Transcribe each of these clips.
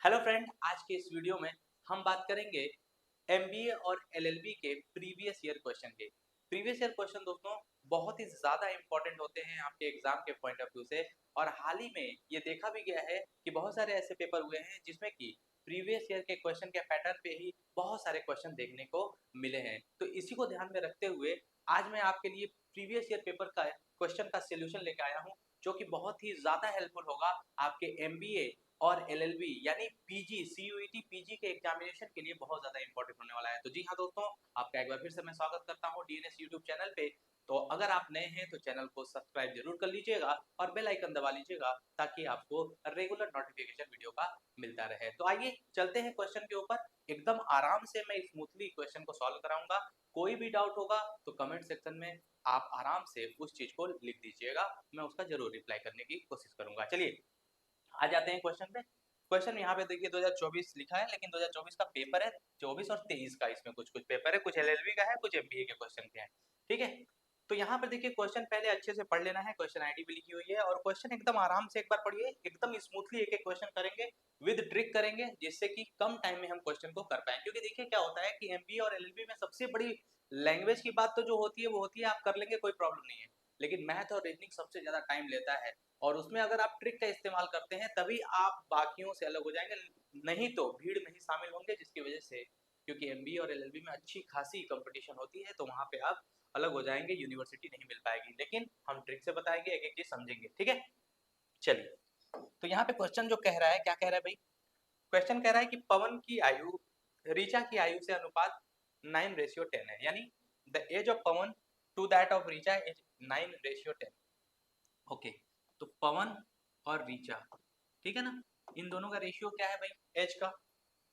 Hello friend, आज के इस वीडियो में हम बात करेंगे एमबीए और एलएलबी के प्रीवियस ईयर क्वेश्चन के। प्रीवियस ईयर क्वेश्चन दोस्तों बहुत ही ज़्यादा इंपॉर्टेंट होते हैं आपके एग्जाम के पॉइंट ऑफ व्यू से। और हाल ही में ये देखा भी गया है कि बहुत सारे ऐसे पेपर हुए हैं जिसमें कि प्रीवियस ईयर के क्वेश्चन के पैटर्न पे ही बहुत सारे क्वेश्चन देखने को मिले हैं। तो इसी को ध्यान में रखते हुए आज मैं आपके लिए प्रीवियस ईयर पेपर का क्वेश्चन का सोल्यूशन लेकर आया हूँ, जो कि बहुत ही ज़्यादा हेल्पफुल होगा आपके एमबीए और एलएलबी यानी पीजी सीयूईटी पीजी के एग्जामिनेशन के लिए बहुत ज्यादा इंपॉर्टेंट होने वाला है। तो जी हाँ दोस्तों, आपका एक बार फिर से मैं स्वागत करता हूँ डीएनएस यूट्यूब चैनल पे। तो अगर आप नए हैं तो चैनल को सब्सक्राइब जरूर कर लीजिएगा और बेल आइकन दबा लीजिएगा ताकि आपको रेगुलर नोटिफिकेशन वीडियो का मिलता रहे। तो आइए चलते हैं क्वेश्चन के ऊपर। एकदम आराम से मैं स्मूथली क्वेश्चन को सॉल्व कराऊंगा। कोई भी डाउट होगा तो कमेंट सेक्शन में आप आराम से उस चीज को लिख दीजिएगा, मैं उसका जरूर रिप्लाई करने की कोशिश करूंगा। चलिए आ जाते हैं क्वेश्चन पे। क्वेश्चन यहाँ पे देखिए 2024 लिखा है, लेकिन 2024 का पेपर है 24 और 23 का। इसमें कुछ कुछ पेपर है, कुछ एलएलबी का है, कुछ एमबीए के क्वेश्चन के हैं। ठीक है, तो यहाँ पर देखिए क्वेश्चन पहले अच्छे से पढ़ लेना है। क्वेश्चन आईडी भी लिखी हुई है और क्वेश्चन एकदम आराम से एक बार पढ़िए। एकदम स्मूथली एक एक क्वेश्चन करेंगे, विद ट्रिक करेंगे, जिससे कि कम टाइम में हम क्वेश्चन को कर पाए। क्योंकि देखिए क्या होता है कि एमबीए और एलएलबी में सबसे बड़ी लैंग्वेज की बात तो जो होती है वो होती है, आप कर लेंगे कोई प्रॉब्लम नहीं है। लेकिन मैथ और रीजनिंग सबसे ज्यादा टाइम लेता है, और उसमें अगर आप ट्रिक का इस्तेमाल करते हैं तभी आप बाकियों से अलग हो जाएंगे, नहीं तो भीड़ में ही शामिल होंगे। जिसकी वजह से, क्योंकि एमबीए और एलएलबी में अच्छी खासी कंपटीशन होती है, तो वहां पे आप अलग हो जाएंगे, यूनिवर्सिटी नहीं मिल पाएगी। लेकिन हम ट्रिक से बताएंगे, एक एक चीज समझेंगे। ठीक है, चलिए। तो यहाँ पे क्वेश्चन जो कह रहा है, क्या कह रहा है भाई? क्वेश्चन कह रहा है कि पवन की आयु ऋचा की आयु से अनुपात 9:10 है, यानी the age of Pawan to that of Richa is 9:10। Okay, तो पवन और रीचा, ठीक है ना, इन दोनों का रेशियो क्या है भाई एज का?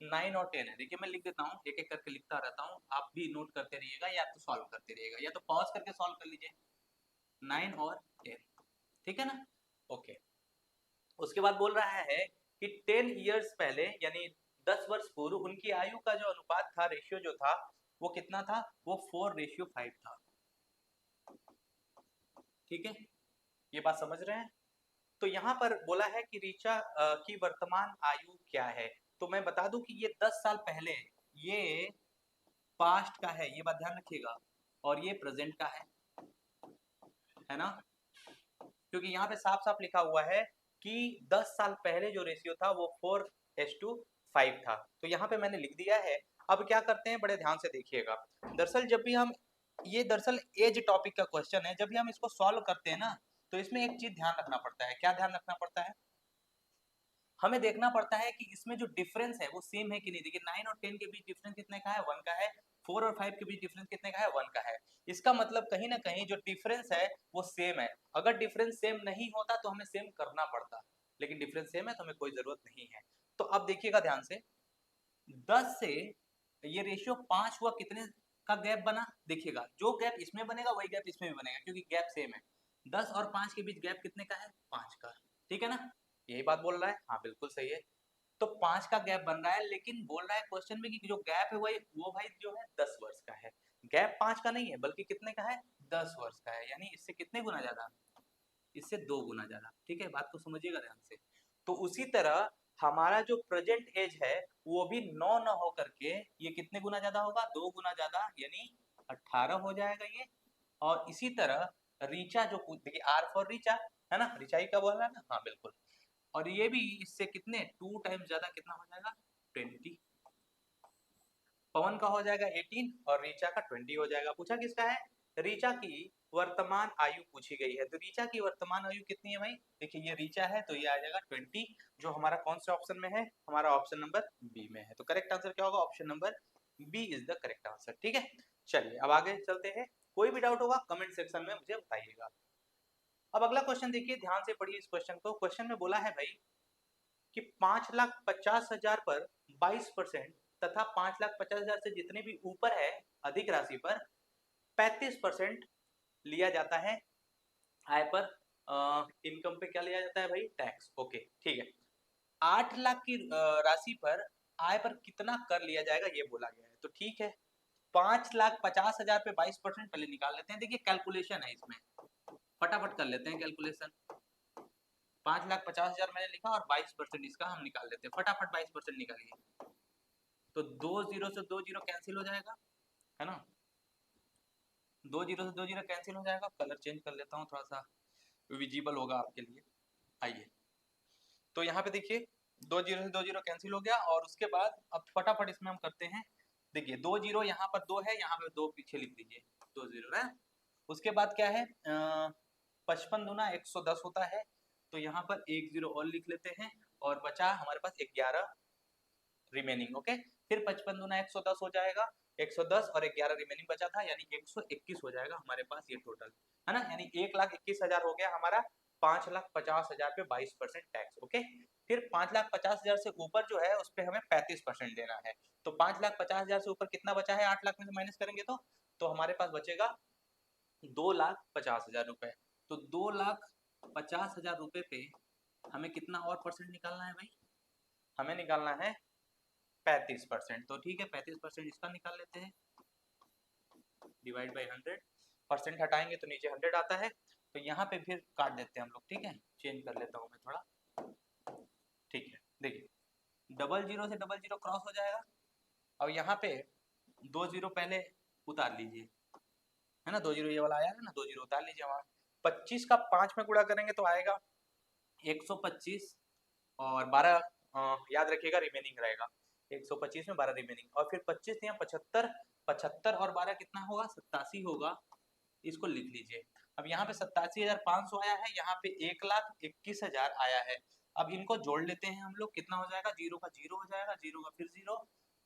9 और 10 है। देखिए मैं लिख देता हूँ, एक एक करके लिखता रहता हूँ, आप भी नोट करते रहिएगा या तो सॉल्व करते रहिएगा, या तो पॉज करके सॉल्व कर लीजिए। 9 और 10, ठीक है ना। ओके, उसके बाद बोल रहा है कि 10 ईयर्स पहले यानी 10 वर्ष पूर्व उनकी आयु का जो अनुपात था, रेशियो जो था, वो कितना था? वो 4:5 था। ठीक है, ये बात समझ रहे हैं? तो यहाँ पर बोला है कि ऋचा की वर्तमान आयु क्या है। तो मैं बता दूं कि ये 10 साल पहले, ये पास्ट का है, ये बात ध्यान रखिएगा, और ये प्रेजेंट का है ना। क्योंकि यहाँ पे साफ साफ लिखा हुआ है कि 10 साल पहले जो रेशियो था वो 4:5 था। तो यहाँ पे मैंने लिख दिया है। अब क्या करते हैं, बड़े ध्यान से देखिएगा। दरअसल जब भी हम, ये दरअसल एज टॉपिक का क्वेश्चन है, जब भी हम इसको सॉल्व करते हैं ना, तो इसमें एक चीज ध्यान रखना पड़ता है। क्या ध्यान रखना पड़ता है? हमें देखना पड़ता है कि इसमें जो डिफरेंस है वो सेम है कि नहीं। देखिए 9 और 10 के बीच डिफरेंस कितने का है? 1 का है। 4 और 5 के बीच डिफरेंस कितने का है? 1 का है। इसका मतलब कहीं ना कहीं जो डिफरेंस है वो सेम है। अगर डिफरेंस सेम नहीं होता तो हमें सेम करना पड़ता, लेकिन डिफरेंस सेम है तो हमें कोई जरूरत नहीं है। तो अब देखिएगा ध्यान से, 10 से ये रेशियो 5 हुआ, कितने का गैप बना? देखिएगा, जो गैप इसमें बनेगा वही गैप इसमें भी बनेगा, क्योंकि गैप सेम है। 10 और 5 के बीच गैप कितने का है? 5 का। ठीक है ना, यही बात बोल रहा है। हाँ बिल्कुल सही है। तो 5 का गैप बन रहा है, लेकिन बोल रहा है क्वेश्चन में कि जो गैप है वही वो भाई जो है 10 वर्ष का है। गैप 5 का नहीं है, बल्कि कितने का है? 10 वर्ष का है, यानी इससे कितने गुना ज्यादा? इससे 2 गुना ज्यादा। ठीक है, बात को समझिएगा ध्यान से। तो उसी तरह हमारा जो प्रेजेंट एज है वो भी 9 न हो करके ये कितने गुना ज्यादा होगा? 2 गुना ज्यादा, यानी 18 हो जाएगा ये। और इसी तरह रीचा जो देखिए, आर फॉर रीचा है ना, रिचाई का बोल रहा है ना, हाँ बिल्कुल। और ये भी इससे कितने 2 टाइम्स ज्यादा, कितना हो जाएगा? 20। पवन का हो जाएगा 18 और रीचा का 20 हो जाएगा। पूछा किसका है? रीचा की वर्तमान आयु पूछी गई है। तो रीचा की वर्तमान आयु कितनी है भाई? देखिए ये रीचा है तो ये आ जाएगा 20, जो हमारा कौन से ऑप्शन में है? हमारा ऑप्शन नंबर बी में है। तो करेक्ट आंसर क्या होगा? Option number B is the correct answer. ठीक है, चलिए अब आगे चलते हैं। कोई भी डाउट होगा कमेंट सेक्शन में मुझे बताइएगा। अब अगला क्वेश्चन देखिए, ध्यान से पढ़िए इस क्वेश्चन को। क्वेश्चन में बोला है भाई कि 5,50,000 पर 22% तथा 5,50,000 से जितने भी ऊपर है अधिक राशि पर 35% लिया जाता है आय पर। इनकम पे क्या लिया जाता है भाई? टैक्स। ओके ठीक है। 8 लाख की राशि पर आय पर कितना कर लिया जाएगा ये बोला गया है। तो ठीक है, 5,50,000 पे 22% पहले निकाल लेते हैं। देखिए कैलकुलेशन है इसमें, फटाफट कर लेते हैं कैलकुलेशन। 5,50,000 मैंने लिखा और 22% इसका हम निकाल लेते हैं। फटाफट 22% निकालिए। तो 2 जीरो से 2 जीरो कैंसिल हो जाएगा, है ना। 2 जीरो से 2 जीरो कैंसिल हो जाएगा। कलर चेंज कर लेता हूँ, थोड़ा सा विजिबल होगा आपके लिए। आइए, तो यहाँ पे देखिए 2 जीरो से 2 जीरो कैंसिल हो गया और उसके बाद अब फटाफट इसमें हम करते हैं। देखिए 2 जीरो यहाँ पर 2 है, यहाँ पे 2 पीछे लिख दीजिए, 2 जीरो है। उसके बाद क्या है, 55 दूना 110 होता है, तो यहाँ पर 1 जीरो और लिख लेते हैं और बचा हमारे पास 11 रिमेनिंग। ओके, फिर 55 दूना 110 हो जाएगा, 110 और 11 रिमेनिंग बचा था, यानी 121 हो जाएगा हमारे पास ये टोटल, है ना। यानी 1,21,000 हो गया हमारा। 5,50,000 पे 22% टैक्स। ओके, फिर 5,50,000 से ऊपर जो है उस पर हमें 35% देना है। तो 5,50,000 से ऊपर कितना बचा है, 8 लाख में से माइनस करेंगे तो हमारे पास बचेगा 2,50,000 रुपए। तो 2,50,000 रुपए पे हमें कितना और परसेंट निकालना है भाई, हमें निकालना है 35%। तो ठीक है, 35% इसका निकाल लेते हैं, डिवाइड बाई 100। परसेंट हटाएंगे तो नीचे 100 आता है, तो यहाँ पे फिर काट देते हैं हम लोग। ठीक है, चेंज कर लेता हूँ मैं थोड़ा। ठीक है, देखिए डबल जीरो से डबल जीरो क्रॉस हो जाएगा और यहाँ पे 2 जीरो पहले उतार लीजिए, है ना। 2 जीरो ये वाला आया है ना, 2 जीरो उतार लीजिए वहाँ। 25 का 5 में गुणा करेंगे तो आएगा 125 और 12 याद रखिएगा रिमेनिंग रहेगा। 125 में 12 रिमेनिंग और फिर 25 या 75, 75 और 12 कितना होगा, 87 होगा। इसको लिख लीजिए। अब यहाँ पे 87,500 आया है, यहाँ पे 1,21,000 आया है। अब इनको जोड़ लेते हैं हम लोग, कितना हो जाएगा, जीरो का जीरो हो जाएगा, जीरो का फिर जीरो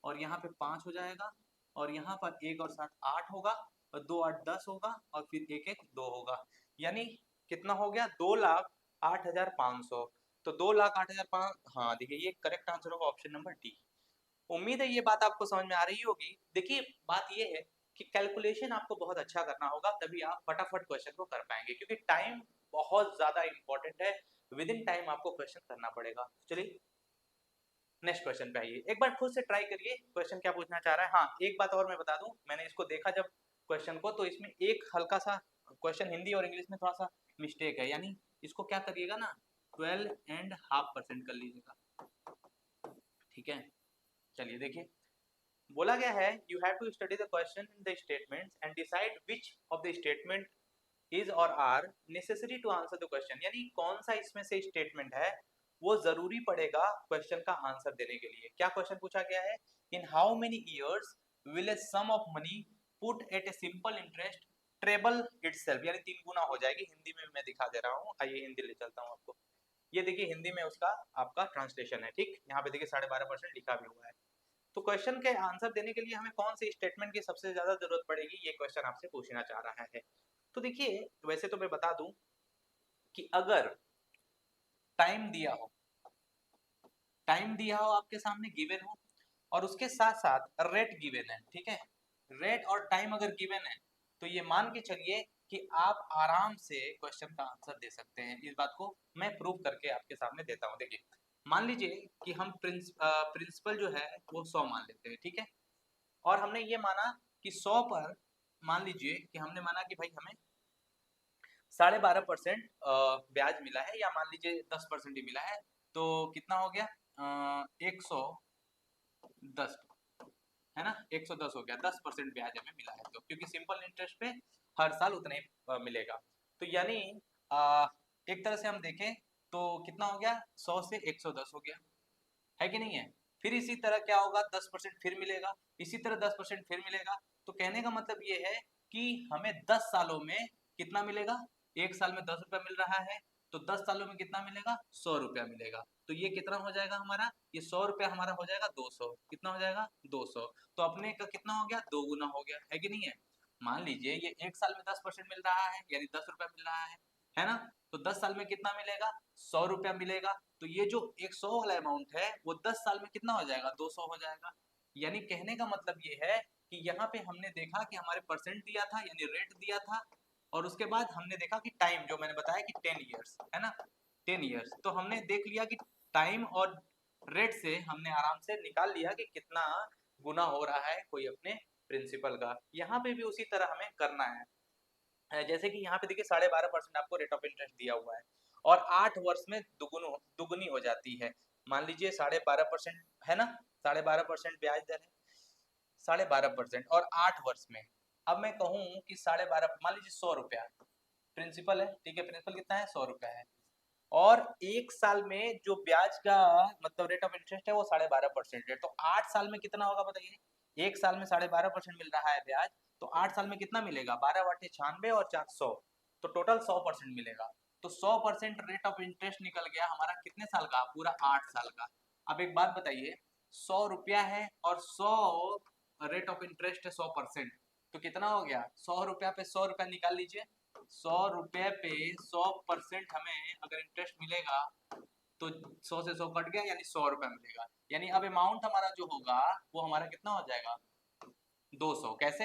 और यहाँ पे 5 हो जाएगा और यहाँ पर 1 और 7 8 होगा और 2 8 10 होगा और फिर 1 1 2 होगा। यानी कितना हो गया, 2,08,500। तो 2,08,500, हाँ देखिए ये करेक्ट आंसर होगा, ऑप्शन नंबर डी। उम्मीद है ये बात आपको समझ में आ रही होगी। देखिए बात ये है कि कैलकुलेशन आपको बहुत अच्छा करना होगा, तभी आप फटाफट क्वेश्चन को कर पाएंगे, क्योंकि टाइम बहुत ज्यादा इंपॉर्टेंट है। विद इन टाइम आपको क्वेश्चन करना पड़ेगा। चलिए नेक्स्ट क्वेश्चन पे आइए, एक बार खुद से ट्राई करिए क्वेश्चन क्या पूछना चाह रहा है। हाँ एक बात और मैं बता दूं, मैंने इसको देखा जब क्वेश्चन को, तो इसमें एक हल्का सा क्वेश्चन हिंदी और इंग्लिश में थोड़ा सा मिस्टेक है, यानी इसको क्या करिएगा ना, 12.5% कर लीजिएगा। ठीक है, चलिए देखिए बोला गया है you have to study the question in the statements and decide which of the statement is or are necessary to answer the question. यानी कौन सा इसमें से स्टेटमेंट है वो जरूरी पड़ेगा क्वेश्चन का आंसर देने के लिए। क्या क्वेश्चन पूछा गया है, in how many years will a sum of money put at a simple interest treble itself, यानी 3 गुना हो जाएगी। हिंदी में मैं दिखा दे रहा हूँ, आइए हिंदी ले चलता हूँ आपको। ये देखिए हिंदी में उसका आपका ट्रांसलेशन है। ठीक, यहाँ पे देखिए 12.5% लिखा भी हुआ है। तो क्वेश्चन के आंसर देने के लिए हमें कौन सी स्टेटमेंट की सबसे ज्यादा जरूरत पड़ेगी, ये क्वेश्चन आपसे पूछना चाह रहा है। तो देखिए वैसे तो मैं बता दूं कि अगर टाइम दिया हो, टाइम दिया हो आपके सामने गिवन हो और उसके साथ साथ रेट गिवन है, ठीक है, रेट और टाइम अगर गिवन है तो ये मान के चलिए कि आप आराम से क्वेश्चन का आंसर दे सकते हैं। इस बात को मैं प्रूव करके आपके सामने देता हूं। देखिए मान लीजिए कि हम प्रिंसिपल जो है वो 100 मान लेते हैं, ठीक है, और हमने ये माना कि 100 पर मान लीजिए कि हमने माना कि भाई हमें 12.5% ब्याज मिला है, या मान लीजिए 10% ही मिला है, तो कितना हो गया, 110, है ना, 110 हो गया। 10% ब्याज हमें मिला है, तो क्योंकि सिंपल इंटरेस्ट पे हर साल उतना ही मिलेगा। तो यानी एक तरह से हम देखें तो कितना हो गया, 100 से 110 हो गया, है कि नहीं है। फिर इसी तरह क्या होगा, 10% फिर मिलेगा, इसी तरह 10% फिर मिलेगा। तो कहने का मतलब ये है कि हमें 10 सालों में कितना मिलेगा, एक साल में 10 रुपया मिल रहा है, तो 10 सालों में कितना मिलेगा, 100 रुपया मिलेगा। तो ये कितना हो जाएगा हमारा, ये 100 रुपया हमारा हो जाएगा 200, कितना हो जाएगा 200। तो अपने का कितना हो गया, 2 गुना हो गया, है कि नहीं है। मान लीजिए ये एक साल में 10% मिल रहा है, यानी 10 रुपया मिल रहा है ना। तो 10 साल में कितना मिलेगा, 100 रुपया मिलेगा। तो ये जो 100 वाला अमाउंट है वो 10 साल में कितना हो जाएगा, 200 हो जाएगा। यानी कहने का मतलब ये है कि यहाँ पे हमने देखा कि हमारे परसेंट दिया था, यानी रेट दिया था, और उसके बाद हमने देखा कि टाइम, जो मैंने बताया कि 10 ईयर्स, है ना, 10 ईयर्स। तो हमने देख लिया कि टाइम और रेट से हमने आराम से निकाल लिया कि कितना गुना हो रहा है कोई अपने प्रिंसिपल का। यहाँ पे भी उसी तरह हमें करना है। जैसे कि यहाँ पे देखिए 12.5% आपको रेट ऑफ इंटरेस्ट दिया हुआ है, और 8 वर्ष में दुगुनी हो जाती है। मान लीजिए 12.5% है ना, 12.5% ब्याज दर है, 12.5% और 8 वर्ष में। अब मैं कहूँ कि 12.5, मान लीजिए 100 रुपया प्रिंसिपल है, ठीक है, प्रिंसिपल कितना है, 100 रुपया है, और 1 साल में जो ब्याज का मतलब रेट ऑफ इंटरेस्ट है वो 12.5% है, तो 8 साल में कितना होगा बताइए। 1 साल में 12.5% मिल रहा है ब्याज, तो 8 साल में कितना मिलेगा, 12/96 और 400, तो टोटल 100% मिलेगा। तो 100% रेट ऑफ इंटरेस्ट निकल गया हमारा कितने साल का, पूरा 8 साल का। अब एक बात बताइए, 100 रुपया है और 100 रेट ऑफ इंटरेस्ट है 100%, तो कितना हो गया, 100 रुपया पे 100 रुपया निकाल लीजिए, 100 रुपये पे 100% हमें अगर इंटरेस्ट मिलेगा तो 100 से 100 कट गया, यानी 100 रुपया मिलेगा। यानी अब अमाउंट हमारा जो होगा वो हमारा कितना हो जाएगा, 200। कैसे,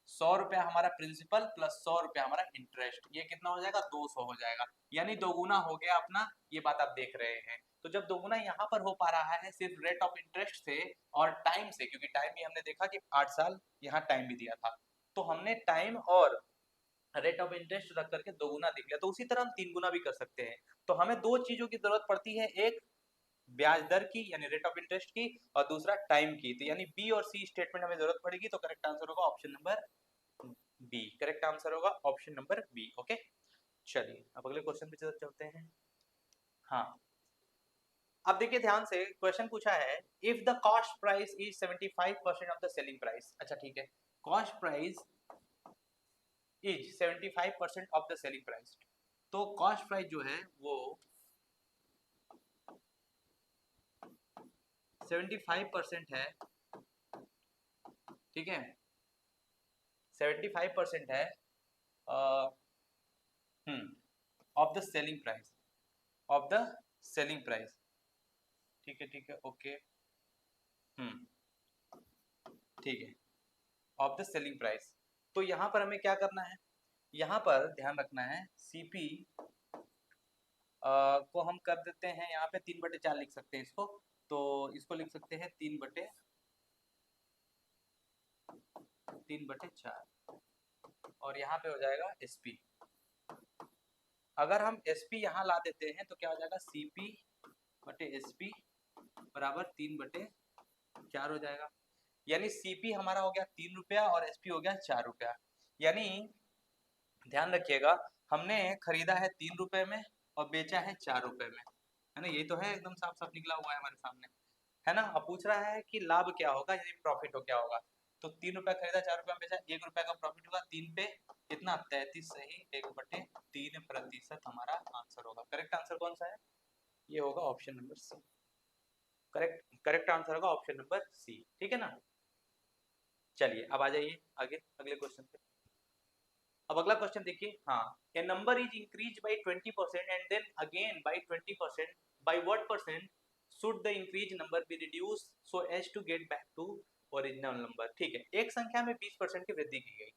100 रुपया हमारा प्रिंसिपल प्लस 100 रुपया हमारा इंटरेस्ट, ये कितना हो जाएगा, 200 हो जाएगा, यानी दोगुना हो गया अपना। ये बात आप देख रहे हैं। तो जब दोगुना यहाँ पर हो पा रहा है सिर्फ रेट ऑफ इंटरेस्ट से और टाइम से, क्योंकि टाइम भी हमने देखा कि 8 साल यहाँ टाइम भी दिया था, तो हमने टाइम और रेट ऑफ इंटरेस्ट रख करके दोगुना देख लिया, तो उसी तरह हम 3 गुना भी कर सकते हैं। तो हमें दो चीजों की जरूरत पड़ती है, एक ब्याज दर की यानी रेट ऑफ इंटरेस्ट की, और दूसरा टाइम की। तो यानी बी और सी स्टेटमेंट हमें जरूरत पड़ेगी, तो करेक्ट आंसर होगा option number B. Correct answer होगा ऑप्शन नंबर बी। ओके, चलिए अब अगले क्वेश्चन पे चलते हैं। हाँ, अब देखिए ध्यान से, क्वेश्चन पूछा है if the cost price is 75% of the selling price. अच्छा ठीक है, cost price is 75% of the selling price, तो कॉस्ट प्राइस जो है वो 75% है, ठीक है, 75% है of the selling price, of the selling price, ठीक है, ठीक है, ओके, ठीक है, ऑफ द सेलिंग प्राइस। तो यहाँ पर हमें क्या करना है, यहाँ पर ध्यान रखना है, सीपी को हम कर देते हैं यहाँ पे 3/4 लिख सकते हैं इसको, तो इसको लिख सकते हैं 3/4 और यहाँ पे हो जाएगा एसपी। अगर हम एसपी यहाँ ला देते हैं तो क्या हो जाएगा, सीपी बटे एसपी बराबर 3/4 हो जाएगा। यानी सीपी हमारा हो गया 3 रुपया और एसपी हो गया 4 रुपया। यानी ध्यान रखिएगा, हमने खरीदा है 3 रुपए में और बेचा है 4 रुपए में, है ना, ये तो है एकदम साफ साफ निकला हुआ है हमारे सामने, है ना। अब पूछ रहा है कि लाभ क्या होगा, यानी प्रॉफिट हो क्या होगा। तो 3 रुपया खरीदा, 4 रुपया में बेचा, 1 रुपया का प्रॉफिट होगा, 3 पे कितना, 33 सही 1/3% हमारा आंसर होगा। करेक्ट आंसर कौन सा है, ये होगा option number C. Correct correct answer होगा ऑप्शन नंबर सी, ठीक है ना। चलिए अब आ जाइए आगे अगले क्वेश्चन पे। अब अगला क्वेश्चन देखिए, हाँ, a number is increase by 20% and then again by 20%, by what percent should the increase number be reduce so as to get back to original number. ठीक है, एक संख्या में 20% की वृद्धि की गई।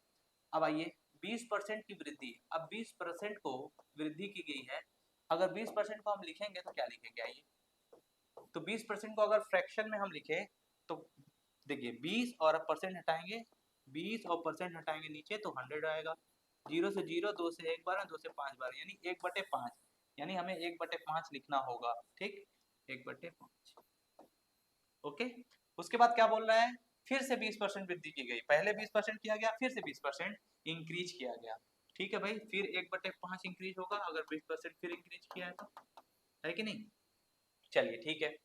अब आइए, 20% की वृद्धि, अब 20% को वृद्धि की गई है, अगर 20% को हम लिखेंगे तो क्या लिखेंगे, आइए, तो 20% को अगर फ्रैक्शन में हम लिखे तो देखिए 20 और अब परसेंट हटाएंगे, 20 और परसेंट हटाएंगे नीचे तो 100 आएगा, 0 से 0, 2 से 1 बार, 2 से 5 बार, यानी 1/5, यानी हमें 1/5 लिखना होगा, ठीक, 1/5। ओके, उसके बाद क्या बोल रहा है, फिर से 20% वृद्धि की गई, पहले 20% किया गया, फिर से 20% इंक्रीज किया गया, ठीक है भाई, फिर 1/5 इंक्रीज होगा अगर 20% फिर इंक्रीज किया है तो, है कि नहीं। चलिए ठीक है,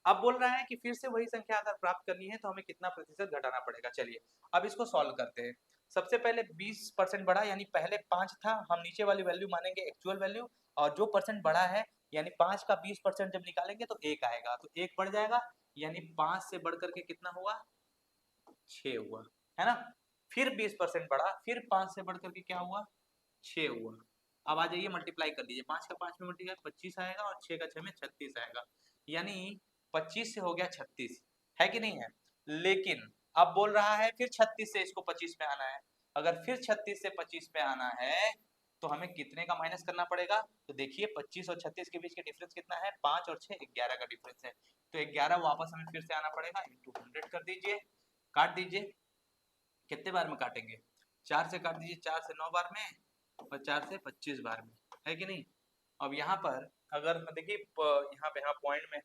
अब बोल रहा है कि फिर से वही संख्या अगर प्राप्त करनी है तो हमें कितना प्रतिशत घटाना पड़ेगा। चलिए अब इसको सॉल्व करते हैं। सबसे पहले 20% बढ़ा, यानी पहले 5 था, हम नीचे वाली वैल्यू मानेंगे एक्चुअल वैल्यू, और जो परसेंट बढ़ा है यानी 5 का 20% जब निकालेंगे तो 1 आएगा, तो 1 बढ़ जाएगा, यानी 5 से बढ़ करके कितना हुआ, 6 हुआ, है ना। फिर 20% बढ़ा, फिर 5 से बढ़ करके क्या हुआ, 6 हुआ। अब आ जाइए मल्टीप्लाई कर लीजिए, 5 का 5 में मल्टीप्लाई 25 आएगा और 6 का 6 में 36 आएगा, यानी 25 से हो गया 36, है कि नहीं है। लेकिन अब बोल रहा है फिर 36 से इसको 25 में आना है, अगर फिर 36 से 25 पे आना है तो हमें कितने का माइनस करना पड़ेगा, तो देखिए 25 और 36 के बीच का डिफरेंस कितना है, 5 और 6 11 का डिफरेंस है, तो 11 वापस हमें फिर से आना पड़ेगा, इंटू 100 कर दीजिए, काट दीजिए, कितने बार में काटेंगे, 4 से काट दीजिए, 4 से 9 बार में और 4 से 25 बार में, है कि नहीं। अब यहाँ पर अगर देखिए यहाँ पे, हाँ पॉइंट में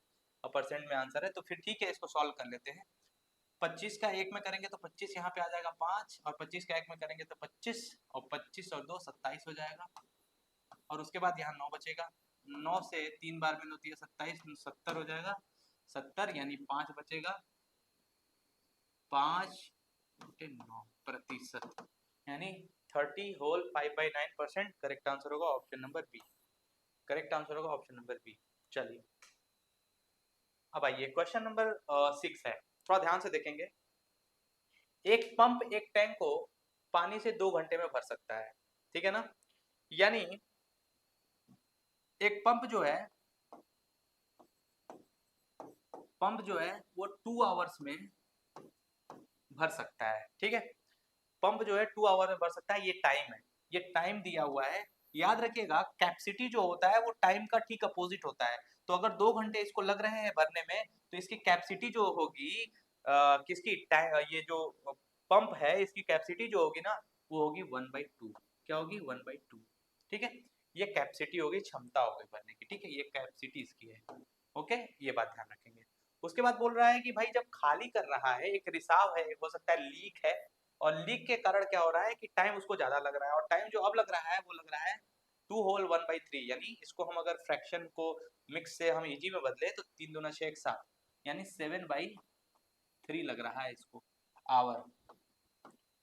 परसेंट में आंसर है, तो फिर ठीक है, इसको सॉल्व कर लेते हैं। 25 का 1 में करेंगे तो 25 यहाँ पे आ जाएगा 5, और 25 का 1 में करेंगे तो 25, और 25 और 2 27 हो जाएगा। और उसके बाद यहाँ 9 बचेगा, 9 से 3 बार में होती है 27, 70 हो जाएगा, 70 यानी 5 बचेगा, 5/9%, यानी 30 होल 5/9%। करेक्ट आंसर होगा option number B. Correct answer होगा ऑप्शन नंबर बी। चलिए अब आइए क्वेश्चन नंबर 6 है, थोड़ा ध्यान से देखेंगे। एक पंप एक टैंक को पानी से 2 घंटे में भर सकता है, ठीक है ना। यानी एक पंप जो है वो 2 आवर्स में भर सकता है, ठीक है। पंप जो है 2 आवर में भर सकता है, ये टाइम है, ये टाइम दिया हुआ है। याद रखिएगा कैपेसिटी जो होता है वो टाइम का ठीक अपोजिट होता है। तो अगर 2 घंटे इसको लग रहे हैं भरने में, तो इसकी कैपेसिटी जो होगी किसकी, ये जो पंप है इसकी कैपेसिटी जो होगी ना, वो होगी 1/2। क्या होगी? 1/2, ठीक है। ये कैपेसिटी होगी, क्षमता होगी भरने की, ठीक है, ये कैपेसिटी इसकी है। ओके, ये बात ध्यान रखेंगे। उसके बाद बोल रहा है कि भाई जब खाली कर रहा है, एक रिसाव है, हो सकता है लीक है, और लीक के कारण क्या हो रहा है कि टाइम उसको ज्यादा लग रहा है, और टाइम जो अब लग रहा है वो लग रहा है 2 होल 1/3, यानी इसको हम अगर फ्रैक्शन को मिक्स से हम इजी में बदले तो 3 दूना 6 7, यानी 7/3 लग रहा है इसको आवर।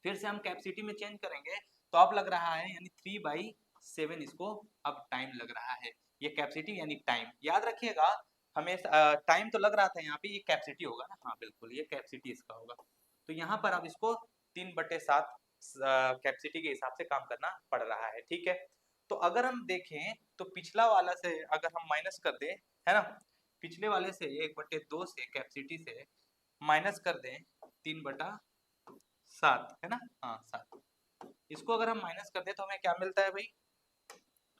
फिर से हम कैपेसिटी में चेंज करेंगे तो अब लग रहा है यानी 3/7 इसको अब टाइम लग रहा है। ये कैपेसिटी यानी टाइम, याद रखिएगा हमें टाइम तो लग रहा था यहाँ पे, ये कैपेसिटी होगा ना, हाँ बिल्कुल ये कैपेसिटी इसका होगा। तो यहाँ पर अब इसको 3/7 कैपेसिटी के हिसाब से काम करना पड़ रहा है, ठीक है। तो अगर हम देखें तो पिछला वाला से अगर हम माइनस कर दें, है ना, पिछले वाले से 1/2 से कैपेसिटी से माइनस कर दें 3/7, है ना, हाँ 7, इसको अगर हम माइनस कर दें तो हमें क्या मिलता है भाई?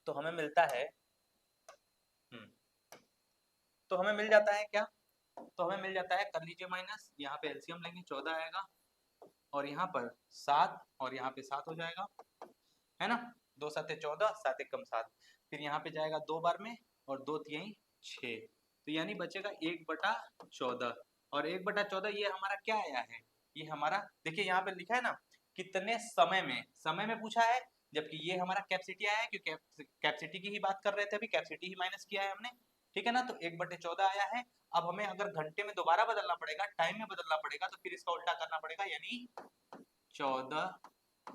तो हमें मिलता है तो हमें मिल जाता है क्या? तो हमें मिल जाता है, कर लीजिए माइनस, यहाँ पे एलसीएम लेंगे 14 आएगा, और यहाँ पर 7, और यहाँ पे 7 हो जाएगा, है ना। 2 7 14, 7 1 7, फिर यहाँ पे जाएगा 2 बार में, और 2 3 6, तो यानी बचेगा 1/14, और 1/14 ये हमारा क्या आया है? ये हमारा देखिए यहाँ पे लिखा है ना, कितने समय में पूछा है, जबकि ये हमारा कैपेसिटी आया है, क्योंकि कैपेसिटी की ही बात कर रहे थे, अभी कैपेसिटी ही माइनस किया है हमने, ठीक है ना। तो 1/14 आया है। अब हमें अगर घंटे में दोबारा बदलना पड़ेगा, टाइम में बदलना पड़ेगा, तो फिर इसका उल्टा करना पड़ेगा, यानी 14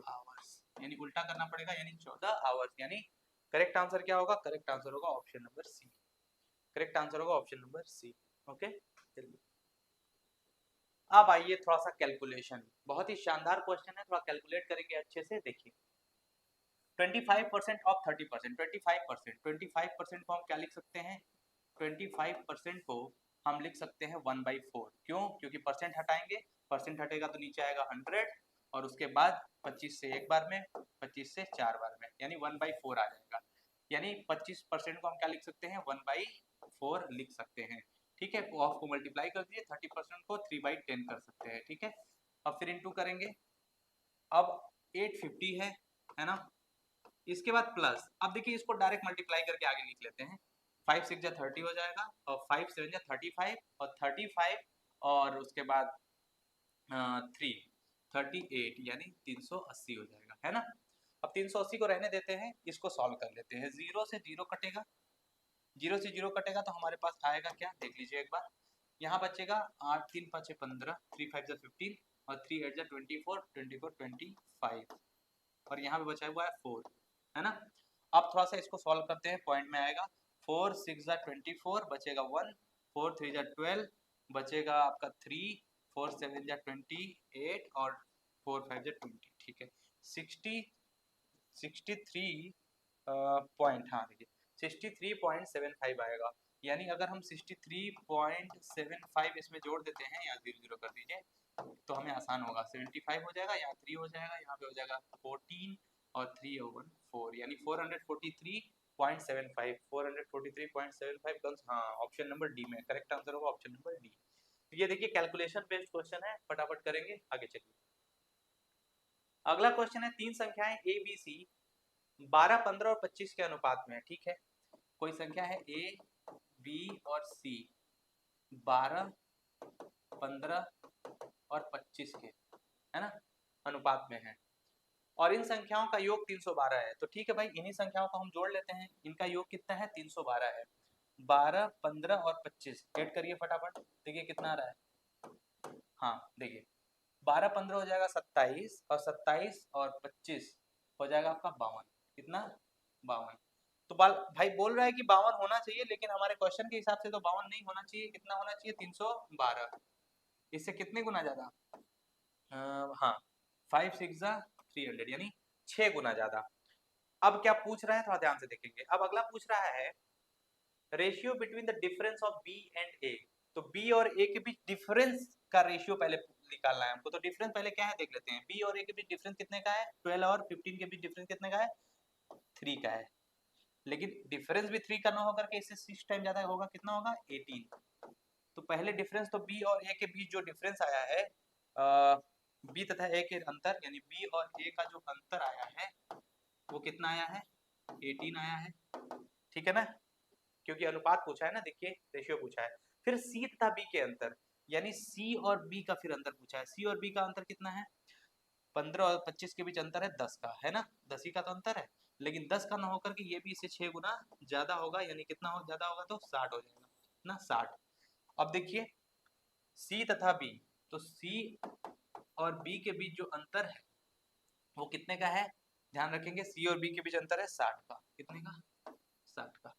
आवर्स, यानी उल्टा करना पड़ेगा, यानी 14 आवर्स, यानी करेक्ट आंसर क्या होगा? करेक्ट आंसर होगा option number C. Correct answer होगा ऑप्शन नंबर सी। ओके, चलिए अब आइए थोड़ा सा कैलकुलेशन, बहुत ही शानदार क्वेश्चन है, थोड़ा कैलकुलेट करेंगे अच्छे से। देखिए 25% ऑफ 30%, 25%, 25% को हम क्या लिख सकते हैं? 25% को हम लिख सकते हैं 1/4। क्यों? क्योंकि परसेंट हटाएंगे, परसेंट हटेगा तो नीचे आएगा 100, और उसके बाद 25 से एक बार में, 25 से 4 बार में, यानी 1/4 आ जाएगा। यानी 25% को हम क्या लिख सकते हैं? 1/4 लिख सकते हैं, ठीक है। ऑफ को मल्टीप्लाई कर दीजिए, 30% को 3/10 कर सकते हैं, ठीक है। अब फिर इंटू करेंगे, अब 850 है ना। इसके बाद प्लस, अब देखिए इसको डायरेक्ट मल्टीप्लाई करके आगे लिख लेते हैं, 5 6 30 हो जाएगा, और 5 7 35, और 35, और उसके बाद 3 38, यानी 380 हो जाएगा, है ना। अब 380 को रहने देते हैं, इसको सॉल्व कर लेते हैं। 0 से 0 कटेगा, 0 से 0 कटेगा तो हमारे पास आएगा क्या, देख लीजिए एक बार। यहाँ बचेगा 8 3 5 6 15, 3 5 15, और 3 8 24, 24 25, और यहाँ पे बचा हुआ है 4, है ना। अब थोड़ा सा इसको सॉल्व करते हैं, पॉइंट में आएगा 4 6 24, बचेगा 1, 4 3 12, बचेगा आपका 3, 4 7 28, और 4 5 20, ठीक है। 60 63 पॉइंट, हाँ देखिए 63.75 आएगा। यानी अगर हम 63.75 इसमें जोड़ देते हैं, या 0 0 कर दीजिए, तो हमें आसान होगा, 75 हो जाएगा, यहाँ 3 हो जाएगा, यहाँ पे हो जाएगा 14, और 3 over 4, यानी 443.75, 443.75 कम्स, हाँ ऑप्शन नंबर डी में करेक्ट आंसर होगा, ऑप्शन नंबर डी। तो ये देखिए कैलकुलेशन बेस्ड क्वेश्चन है, फटाफट करेंगे, आगे चलिए। अगला क्वेश्चन है, तीन संख्याएं ए बी सी 12 15 और 25 के अनुपात में है, ठीक है। कोई संख्या है ए, बी और सी 12, 15 और 25 के, है ना, अनुपात में है, और इन संख्याओं का योग 312 है। तो ठीक है भाई, इन्हीं संख्याओं को हम जोड़ लेते हैं। इनका योग कितना है? 312 है। 12, 15 और 25 ऐड करिए फटाफट, देखिए कितना आ रहा है। हाँ देखिए, 12, 15 हो जाएगा 27, और 27 और 25 हो जाएगा आपका 52। कितना? 52। तो भाई बोल रहा है कि 52 होना चाहिए, लेकिन हमारे क्वेश्चन के हिसाब से तो 52 नहीं होना चाहिए। कितना होना चाहिए? 312। इससे कितने गुना ज्यादा? हाँ, 5 6 300, यानी 6 गुना ज्यादा। अब क्या पूछ रहा है, थोड़ा ध्यान से देखेंगे। अब अगला पूछ रहा है ratio between the difference of B and A. तो बी और ए के बीच डिफरेंस का रेशियो पहले निकालना है हमको। तो डिफरेंस पहले क्या है देख लेते हैं। बी और ए के बीच डिफरेंस कितने का है? 12 और 15 के बीच डिफरेंस कितने का है? 3 का है। लेकिन डिफरेंस भी 3 का ना होकर के इससे 6 टाइम ज्यादा होगा, कितना होगा? 18। तो पहले डिफरेंस तो बी और ए के बीच जो डिफरेंस आया है, बी तथा ए के अंतर, यानी बी और ए का जो अंतर आया है वो कितना आया है? 18 आया है। ठीक है ना, क्योंकि अनुपात पूछा है ना, देखिए रेशियो पूछा है। फिर सी तथा बी के अंतर, यानी सी और बी का फिर अंतर पूछा है। सी और बी का अंतर कितना है? 15 और 25 के बीच अंतर है 10 का, है ना, 10 ही का तो अंतर है। लेकिन 10 का ना होकर के ये भी इससे 6 गुना ज्यादा होगा, यानी कितना हो ज्यादा होगा? तो 60 हो जाएगा ना, 60। अब देखिए सी तथा बी, तो सी और बी के बीच जो अंतर है वो कितने का है? ध्यान रखेंगे, सी और बी के बीच अंतर है 60 का। कितने का? 60 का।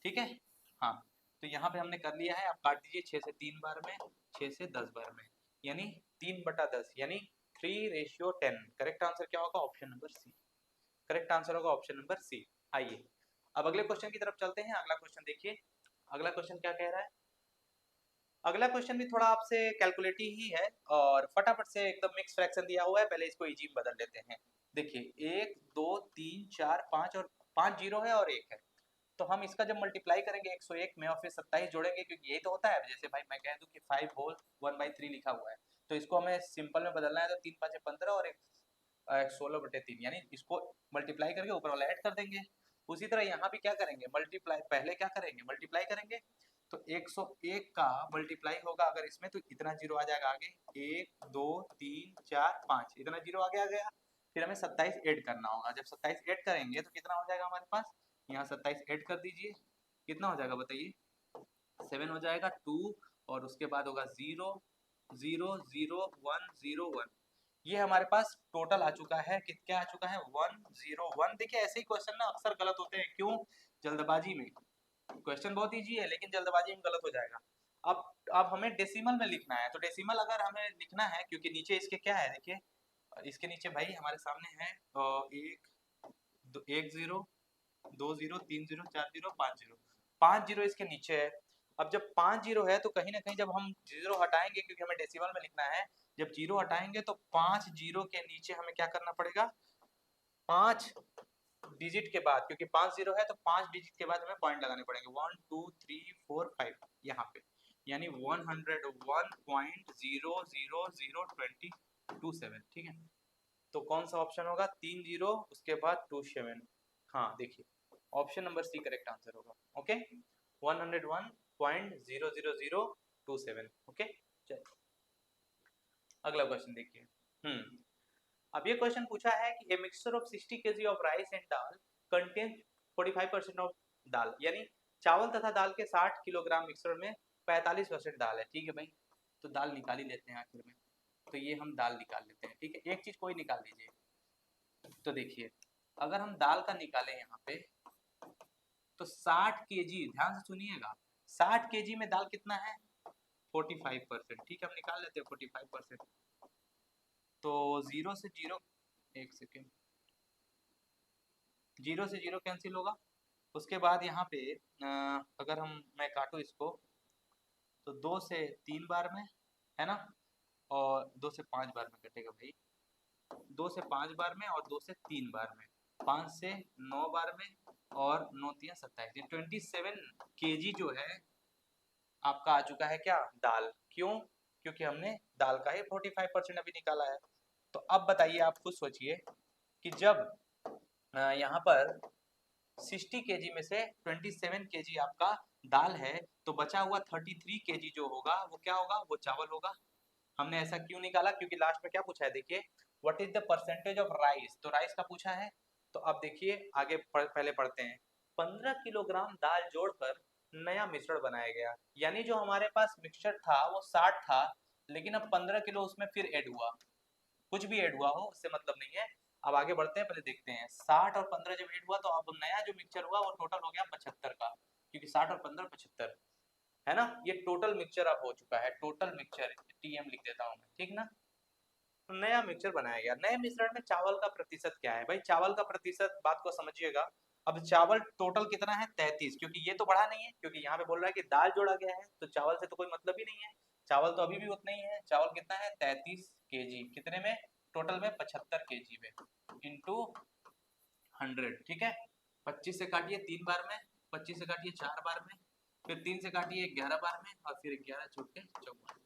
ठीक है, हाँ। तो यहाँ पे हमने कर लिया है। आप काट दीजिए 6 से 3 बार में, 6 से 10 बार में, यानी 3/10, यानी 3:10। करेक्ट आंसर क्या होगा? Option number C. Correct answer होगा ऑप्शन नंबर सी। आइए अब अगले क्वेश्चन की तरफ चलते हैं। अगला क्वेश्चन देखिए, अगला क्वेश्चन क्या कह रहा है। अगला क्वेश्चन भी थोड़ा आपसे कैलकुलेटिव ही है, और फटाफट से एकदम मिक्स फ्रैक्शन दिया हुआ है। पहले इसको इजी में बदल लेते हैं। देखिए 1 2 3 4 5, और 5 जीरो है और 1 है। तो हम इसका जब मल्टीप्लाई करेंगे 101 में और फिर 27 जोड़ेंगे, क्योंकि यही तो होता है। जैसे भाई मैं कह दूं कि 5 होल 1/3 लिखा हुआ है, तो इसको हमें सिंपल में बदलना है। तो 3 5 15 और 16/3, यानी इसको मल्टीप्लाई करके ऊपर वाला ऐड कर देंगे। उसी तरह यहाँ भी क्या करेंगे? मल्टीप्लाई पहले क्या करेंगे? मल्टीप्लाई करेंगे। तो 101 का मल्टीप्लाई होगा अगर इसमें, तो इतना जीरो आ जाएगा आगे। 1 2 3 4 5, इतना जीरो आगे आ गया। फिर हमें 27 ऐड करना होगा। जब 27 ऐड करेंगे तो कितना हो जाएगा हमारे पास? यहाँ 27 ऐड कर दीजिए, कितना हो जाएगा बताइए? 7 हो जाएगा। 2 और उसके बाद होगा 0 0 0 1 0 1। ये हमारे पास टोटल आ चुका है। क्या आ चुका है? 101। देखिए ऐसे ही क्वेश्चन ना अक्सर गलत होते हैं। क्यों? जल्दबाजी में। क्वेश्चन बहुत इजी है लेकिन जल्दबाजी में गलत हो जाएगा। अब हमें डेसिमल में लिखना है। तो डेसिमल अगर हमें लिखना है, क्योंकि नीचे इसके क्या है, देखिए इसके नीचे भाई हमारे सामने है 1 0 2 0 3 0 4 0 5 0, 5 जीरो इसके नीचे है। अब जब 5 जीरो है तो कहीं ना कहीं जब हम जीरो हटाएंगे, क्योंकि हमें डेसिमल में लिखना है, जब जीरो हटाएंगे तो 5 जीरो के नीचे हमें क्या करना पड़ेगा? 5 डिजिट के बाद, क्योंकि 5 जीरो है तो 5 डिजिट के बाद हमें पॉइंट लगाने पड़ेंगे। 1 2 3 4 5 यहाँ पे, यानी 101.0000027। ठीक है, तो कौन सा ऑप्शन होगा? 3 जीरो उसके बाद 27। हाँ देखिए option number C correct answer होगा। ओके, 101.00027। ओके, चलिए अगला क्वेश्चन देखिए। अब ये क्वेश्चन पूछा है कि a mixture of 60 kg of rice and dal contain 45% of dal, यानी चावल तथा दाल के 60 किलोग्राम मिक्सचर में 45% दाल है। ठीक है भाई, तो दाल निकाल ही लेते हैं आखिर में। तो ये हम दाल निकाल लेते हैं। ठीक है, एक चीज कोई निकाल लीजिए। तो देखिए अगर हम दाल का निकालें यहाँ पे, तो 60 केजी, ध्यान से सुनिएगा, 60 केजी में दाल कितना है? 45%। ठीक है, हम निकाल लेते हैं 45%। तो जीरो से जीरो, एक सेकेंड, जीरो से जीरो कैंसिल होगा। उसके बाद यहाँ पे अगर मैं काटूँ इसको, तो 2 से 3 बार में, है ना, और 2 से 5 बार में कटेगा भाई। 2 से 5 बार में और 2 से 3 बार में, 5 से 9 बार में, और 9 3 27। 27 केजी जो है आपका आ चुका है क्या? दाल। क्यों? क्योंकि हमने दाल का ही 45% अभी निकाला है। तो अब बताइए, आप खुद सोचिए कि जब यहाँ पर 60 केजी में से 27 केजी आपका दाल है, तो बचा हुआ 33 केजी जो होगा वो क्या होगा, वो चावल होगा। हमने ऐसा क्यों निकाला, क्योंकि लास्ट में क्या पूछा है देखिए, what is the percentage of rice, तो राइस का पूछा है। तो अब देखिए आगे पहले पढ़ते हैं। 15 किलोग्राम दाल जोड़कर नया मिश्रण बनाया गया, यानी जो हमारे पास मिक्सचर था वो 60 था, लेकिन अब 15 किलो उसमें फिर ऐड हुआ। कुछ भी ऐड हुआ हो उससे मतलब नहीं है। अब आगे बढ़ते हैं, पहले देखते हैं 60 और 15 जब ऐड हुआ तो अब नया जो मिक्सचर हुआ वो टोटल हो गया 75 का, क्योंकि 60 और 15 75 है ना। ये टोटल मिक्सचर अब हो चुका है, टोटल मिक्सचर टीएम लिख देता हूँ मैं, ठीक ना। तो नया मिक्सचर बनाया गया। नए मिश्रण में चावल का प्रतिशत क्या है भाई, चावल का प्रतिशत बात को समझिएगा। अब चावल टोटल कितना है 33, क्योंकि ये तो बढ़ा नहीं है, क्योंकि यहाँ पे बोल रहा है कि दाल जोड़ा गया है, तो चावल से तो कोई मतलब ही नहीं है। चावल तो अभी भी उतना ही है, चावल कितना है 33 केजी, कितने में, टोटल में 75 केजी में, इंटू 100, ठीक है। 25 से काटिए 3 बार में, 25 से काटिए 4 बार में, फिर 3 से काटिए 11 बार में, और फिर 11 छूट के 44।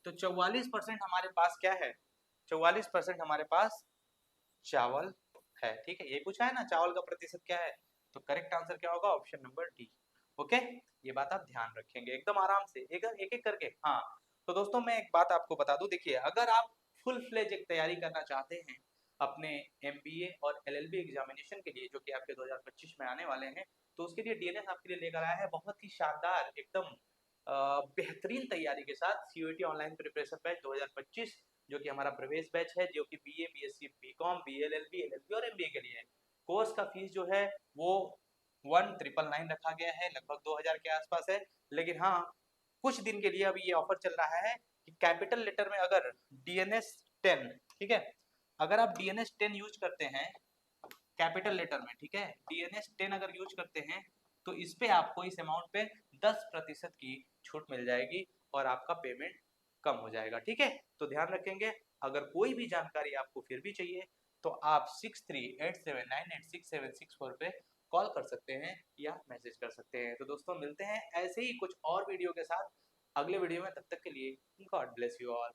तो 44% हमारे पास क्या है, 44% हमारे पास चावल है, ठीक है। ये पूछा है ना चावल का प्रतिशत क्या है, तो करेक्ट आंसर क्या होगा, ऑप्शन नंबर डी। ओके, ये बात आप ध्यान रखेंगे एकदम आराम से, एक एक करके। हाँ, तो दोस्तों मैं एक बात आपको बता दूं, देखिए अगर आप फुल फ्लेज एक तैयारी करना चाहते हैं अपने एमबीए और एलएलबी एग्जामिनेशन के लिए, जो कि आपके 2025 में आने वाले हैं, तो उसके लिए डीएनएस आपके लिए लेकर आया है बहुत ही शानदार एकदम बेहतरीन तैयारी के साथ सीयूईटी ऑनलाइन प्रिपरेशन बैच 2025, जो कि हमारा प्रवेश बैच है, जो कि BA, BSc, BCom, BLLB, LLB और एमबीए के लिए है। कोर्स का फीस जो है वो 1999 रखा गया है, लगभग 2000 के आसपास है। लेकिन हाँ, कुछ दिन के लिए अभी ये ऑफर चल रहा है कि कैपिटल लेटर में अगर डीएनएस 10, ठीक है, अगर आप डीएनएस 10 यूज करते हैं कैपिटल लेटर में, ठीक है, डीएनएस 10 अगर यूज करते हैं, तो इस पे आपको इस अमाउंट पे 10% की छूट मिल जाएगी और आपका पेमेंट कम हो जाएगा, ठीक है। तो ध्यान रखेंगे। अगर कोई भी जानकारी आपको फिर भी चाहिए तो आप 6387986764 पे कॉल कर सकते हैं या मैसेज कर सकते हैं। तो दोस्तों मिलते हैं ऐसे ही कुछ और वीडियो के साथ अगले वीडियो में, तब तक के लिए गॉड ब्लेस यू ऑल।